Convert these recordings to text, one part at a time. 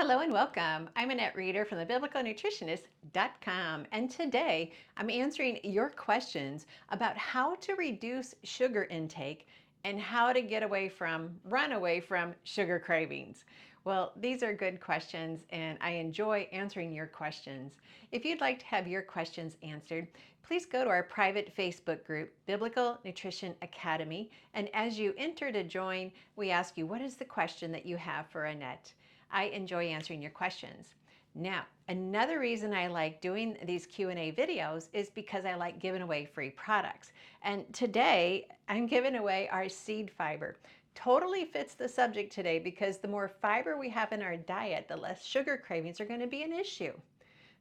Hello and welcome. I'm Annette Reeder from thebiblicalnutritionist.com, and today I'm answering your questions about how to reduce sugar intake and how to run away from sugar cravings. Well, these are good questions and I enjoy answering your questions. If you'd like to have your questions answered, please go to our private Facebook group, Biblical Nutrition Academy, and as you enter to join, we ask you, what is the question that you have for Annette? I enjoy answering your questions. Now, another reason I like doing these Q&A videos is because I like giving away free products. And today, I'm giving away our seed fiber. Totally fits the subject today because the more fiber we have in our diet, the less sugar cravings are going to be an issue.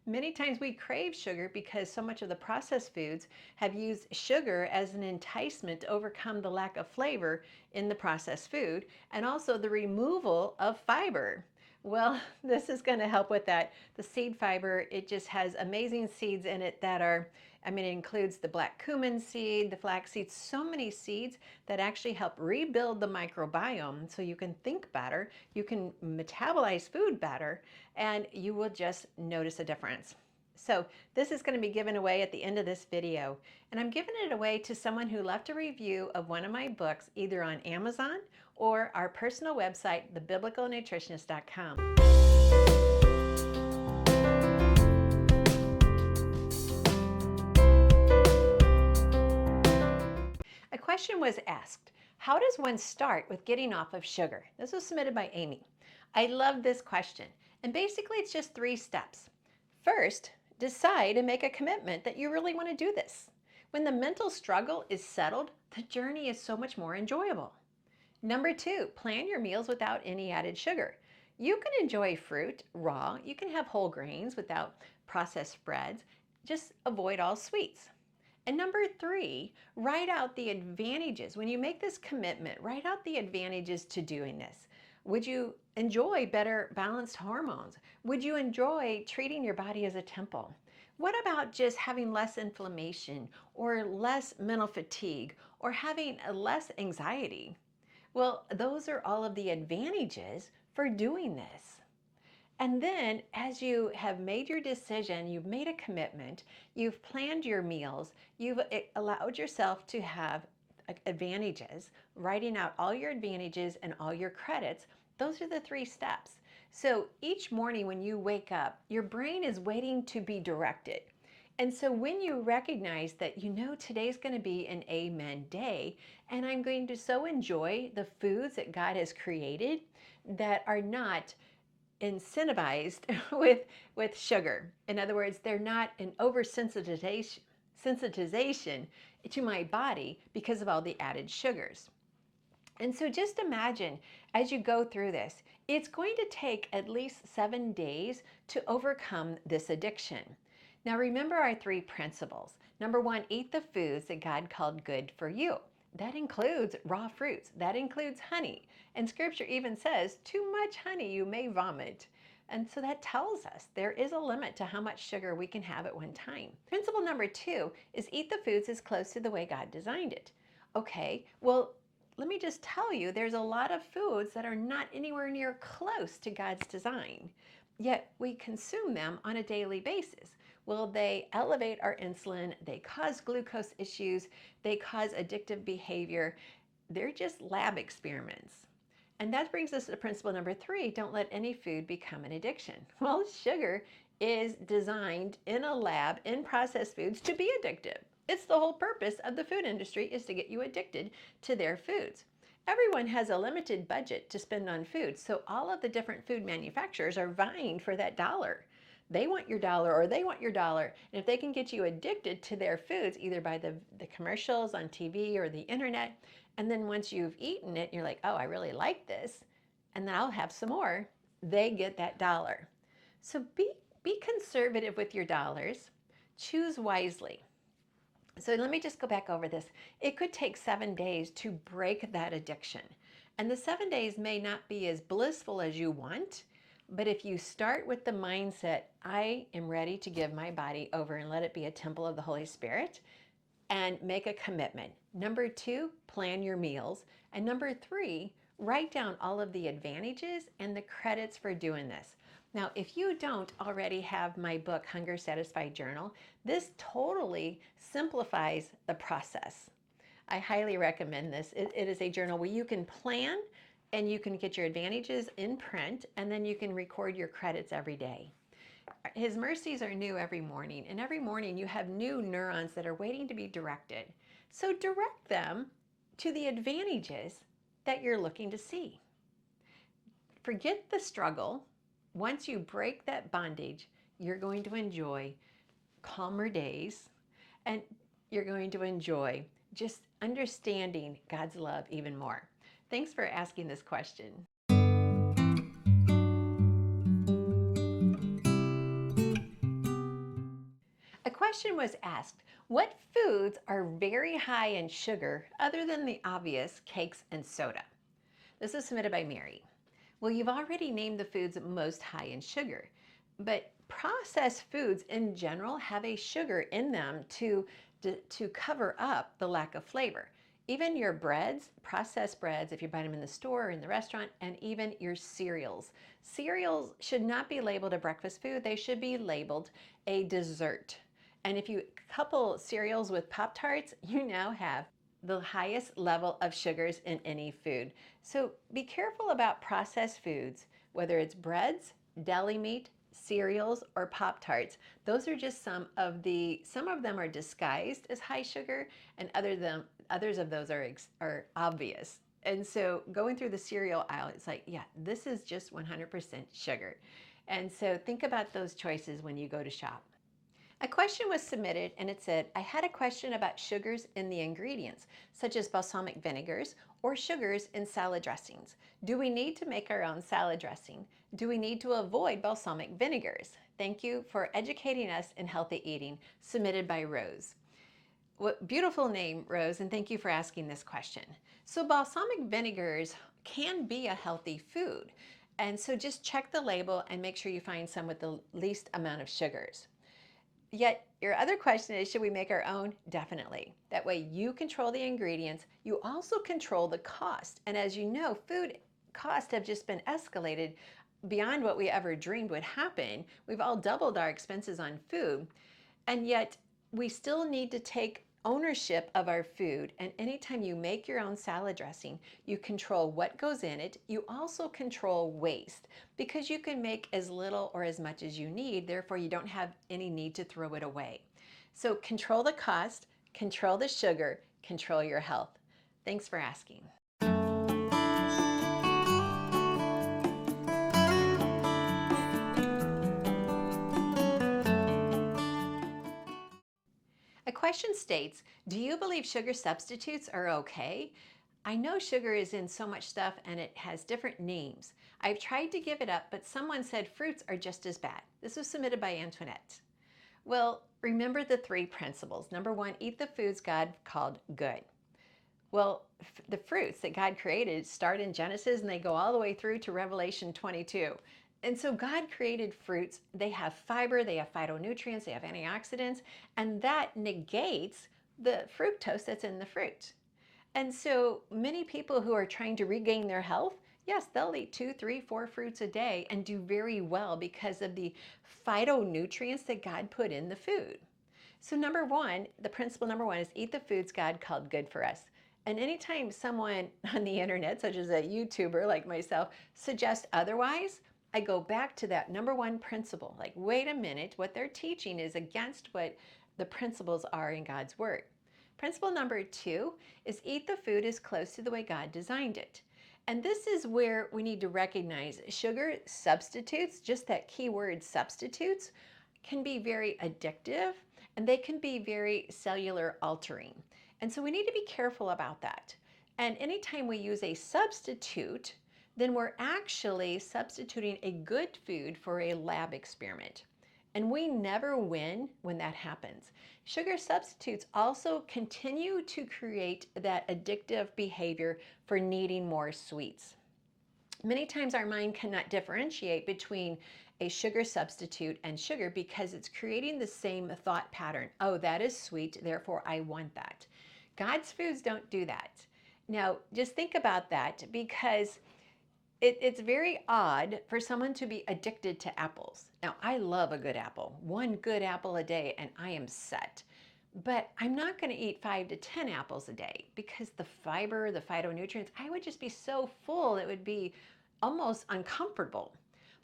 Many times we crave sugar because so much of the processed foods have used sugar as an enticement to overcome the lack of flavor in the processed food and also the removal of fiber. Well, this is going to help with that. The seed fiber, it just has amazing seeds in it that are, it includes the black cumin seed, the flax seeds, so many seeds that actually help rebuild the microbiome so you can think better, you can metabolize food better, and you will just notice a difference. So this is going to be given away at the end of this video, and I'm giving it away to someone who left a review of one of my books either on Amazon or our personal website, thebiblicalnutritionist.com. A question was asked, how does one start with getting off of sugar? This was submitted by Amy. I love this question, and basically it's just 3 steps. First, decide and make a commitment that you really want to do this. When the mental struggle is settled, the journey is so much more enjoyable. Number 2, plan your meals without any added sugar. You can enjoy fruit raw, you can have whole grains without processed spreads, just avoid all sweets. And number 3, write out the advantages. When you make this commitment, write out the advantages to doing this. Would you enjoy better balanced hormones? Would you enjoy treating your body as a temple? What about just having less inflammation or less mental fatigue or having less anxiety? Well, those are all of the advantages for doing this. And then as you have made your decision, you've made a commitment, you've planned your meals, you've allowed yourself to have advantages, writing out all your advantages and all your credits, those are the 3 steps. So each morning when you wake up, your brain is waiting to be directed. And so when you recognize that today's going to be an amen day, and I'm going to so enjoy the foods that God has created that are not incentivized with sugar. In other words, they're not an oversensitization sensitization to my body because of all the added sugars. And so just imagine as you go through this, it's going to take at least 7 days to overcome this addiction. Now remember our 3 principles. Number 1, eat the foods that God called good for you. That includes raw fruits. That includes honey. And scripture even says, too much honey, you may vomit. And so that tells us there is a limit to how much sugar we can have at one time. Principle number 2 is eat the foods as close to the way God designed it. Okay, well, let me just tell you, there's a lot of foods that are not anywhere near close to God's design, yet we consume them on a daily basis. Well, they elevate our insulin, they cause glucose issues, they cause addictive behavior. They're just lab experiments. And that brings us to principle number 3, don't let any food become an addiction. Well, sugar is designed in a lab in processed foods to be addictive. It's the whole purpose of the food industry is to get you addicted to their foods. Everyone has a limited budget to spend on food, so all of the different food manufacturers are vying for that dollar. They want your dollar or they want your dollar. And if they can get you addicted to their foods, either by the commercials on TV or the internet, and then once you've eaten it, you're like, oh, I really like this, and then I'll have some more, they get that dollar. So be conservative with your dollars. Choose wisely. So let me just go back over this. It could take 7 days to break that addiction. And the 7 days may not be as blissful as you want, but if you start with the mindset, I am ready to give my body over and let it be a temple of the Holy Spirit, and make a commitment. Number 2, plan your meals. And number 3, write down all of the advantages and the credits for doing this. Now, if you don't already have my book, Hunger Satisfied Journal, this totally simplifies the process. I highly recommend this. It is a journal where you can plan and you can get your advantages in print, and then you can record your credits every day. His mercies are new every morning, and every morning you have new neurons that are waiting to be directed. So direct them to the advantages that you're looking to see. Forget the struggle. Once you break that bondage, you're going to enjoy calmer days, and you're going to enjoy just understanding God's love even more. Thanks for asking this question. A question was asked, what foods are very high in sugar other than the obvious cakes and soda? This is submitted by Mary. Well, you've already named the foods most high in sugar, but processed foods in general have a sugar in them to cover up the lack of flavor. Even your breads, processed breads, if you buy them in the store or in the restaurant, and even your cereals. Cereals should not be labeled a breakfast food. They should be labeled a dessert. And if you couple cereals with Pop-Tarts, you now have the highest level of sugars in any food. So be careful about processed foods, whether it's breads, deli meat, cereals, or Pop-Tarts. Those are just some of them are disguised as high sugar, and others of those are obvious. And so going through the cereal aisle, it's like, yeah, this is just 100% sugar. And so think about those choices when you go to shop. A question was submitted and it said, I had a question about sugars in the ingredients, such as balsamic vinegars or sugars in salad dressings. Do we need to make our own salad dressing? Do we need to avoid balsamic vinegars? Thank you for educating us in healthy eating, submitted by Rose. What beautiful name, Rose, and thank you for asking this question. So balsamic vinegars can be a healthy food. And so just check the label and make sure you find some with the least amount of sugars. Yet your other question is, should we make our own? Definitely. That way you control the ingredients. You also control the cost. And as you know, food costs have just been escalated beyond what we ever dreamed would happen. We've all doubled our expenses on food. And yet we still need to take ownership of our food. And anytime you make your own salad dressing, you control what goes in it. You also control waste, because you can make as little or as much as you need. Therefore, you don't have any need to throw it away. So control the cost, control the sugar, control your health. Thanks for asking. A question states, do you believe sugar substitutes are okay? I know sugar is in so much stuff and it has different names. I've tried to give it up, but someone said fruits are just as bad. This was submitted by Antoinette. Well, remember the 3 principles. Number 1, eat the foods God called good. Well, the fruits that God created start in Genesis and they go all the way through to Revelation 22. And so God created fruits. They have fiber, they have phytonutrients, they have antioxidants, and that negates the fructose that's in the fruit. And so many people who are trying to regain their health, yes, they'll eat 2, 3, 4 fruits a day and do very well because of the phytonutrients that God put in the food. So the principle number 1 is eat the foods God called good for us. And anytime someone on the internet, such as a YouTuber like myself, suggests otherwise, I go back to that number 1 principle. Like, wait a minute, what they're teaching is against what the principles are in God's Word. Principle number 2 is eat the food as close to the way God designed it. And this is where we need to recognize sugar substitutes, just that key word substitutes, can be very addictive and they can be very cellular altering. And so we need to be careful about that. And anytime we use a substitute, then we're actually substituting a good food for a lab experiment. And we never win when that happens. Sugar substitutes also continue to create that addictive behavior for needing more sweets. Many times our mind cannot differentiate between a sugar substitute and sugar because it's creating the same thought pattern. Oh, that is sweet, therefore I want that. God's foods don't do that. Now, just think about that because it's very odd for someone to be addicted to apples. Now, I love a good apple, one good apple a day, and I am set. But I'm not going to eat 5 to 10 apples a day because the fiber, the phytonutrients, I would just be so full, it would be almost uncomfortable.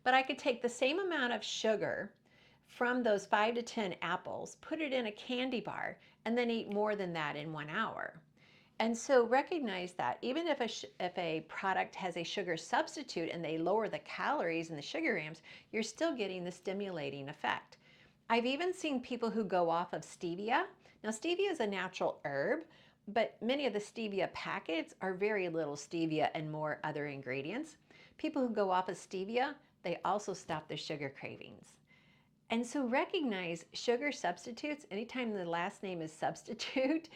But I could take the same amount of sugar from those 5 to 10 apples, put it in a candy bar, and then eat more than that in 1 hour. And so recognize that even if a product has a sugar substitute and they lower the calories and the sugar grams, you're still getting the stimulating effect. I've even seen people who go off of stevia. Now, stevia is a natural herb, but many of the stevia packets are very little stevia and more other ingredients. People who go off of stevia, they also stop their sugar cravings. And so recognize sugar substitutes, anytime the last name is substitute,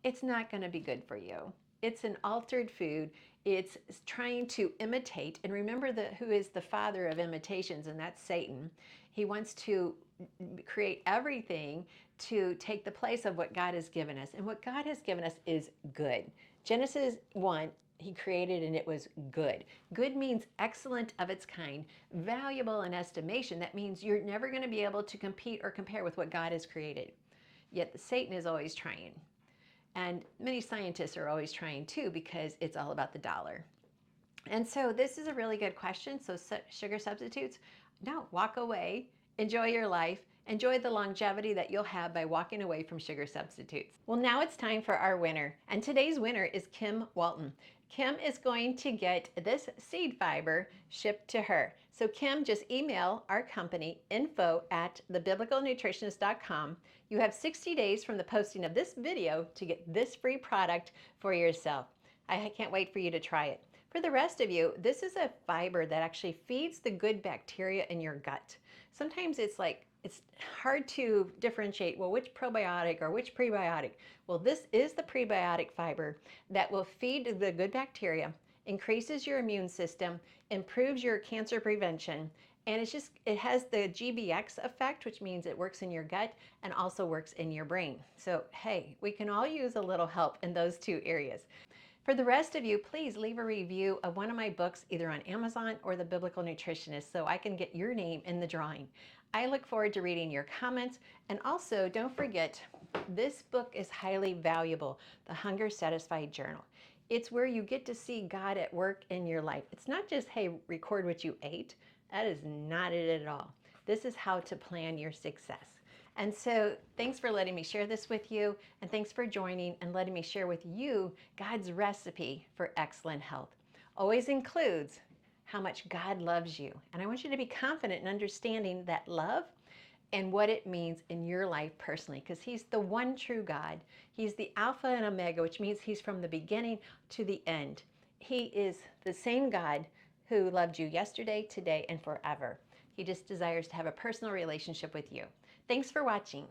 it's not going to be good for you. It's an altered food. It's trying to imitate. And remember who is the father of imitations, and that's Satan. He wants to create everything to take the place of what God has given us. And what God has given us is good. Genesis 1, he created and it was good. Good means excellent of its kind, valuable in estimation. That means you're never going to be able to compete or compare with what God has created. Yet Satan is always trying. And many scientists are always trying too because it's all about the dollar. And so this is a really good question. So sugar substitutes, no, walk away, enjoy your life, enjoy the longevity that you'll have by walking away from sugar substitutes. Well, now it's time for our winner. And today's winner is Kim Walton. Kim is going to get this seed fiber shipped to her. So Kim, just email our company, info@thebiblicalnutritionist.com. You have 60 days from the posting of this video to get this free product for yourself. I can't wait for you to try it. For the rest of you, this is a fiber that actually feeds the good bacteria in your gut. Sometimes it's hard to differentiate, well, which probiotic or which prebiotic. Well, this is the prebiotic fiber that will feed the good bacteria, increases your immune system, improves your cancer prevention, and it has the GBX effect, which means it works in your gut and also works in your brain. So, hey, we can all use a little help in those two areas. For the rest of you, please leave a review of one of my books, either on Amazon or The Biblical Nutritionist, so I can get your name in the drawing. I look forward to reading your comments. And also, don't forget, this book is highly valuable, The Hunger Satisfied Journal. It's where you get to see God at work in your life. It's not just, hey, record what you ate. That is not it at all. This is how to plan your success. And so thanks for letting me share this with you, and thanks for joining and letting me share with you God's recipe for excellent health. Always includes how much God loves you. And I want you to be confident in understanding that love and what it means in your life personally, because He's the one true God. He's the Alpha and Omega, which means He's from the beginning to the end. He is the same God who loved you yesterday, today, and forever. He just desires to have a personal relationship with you. Thanks for watching.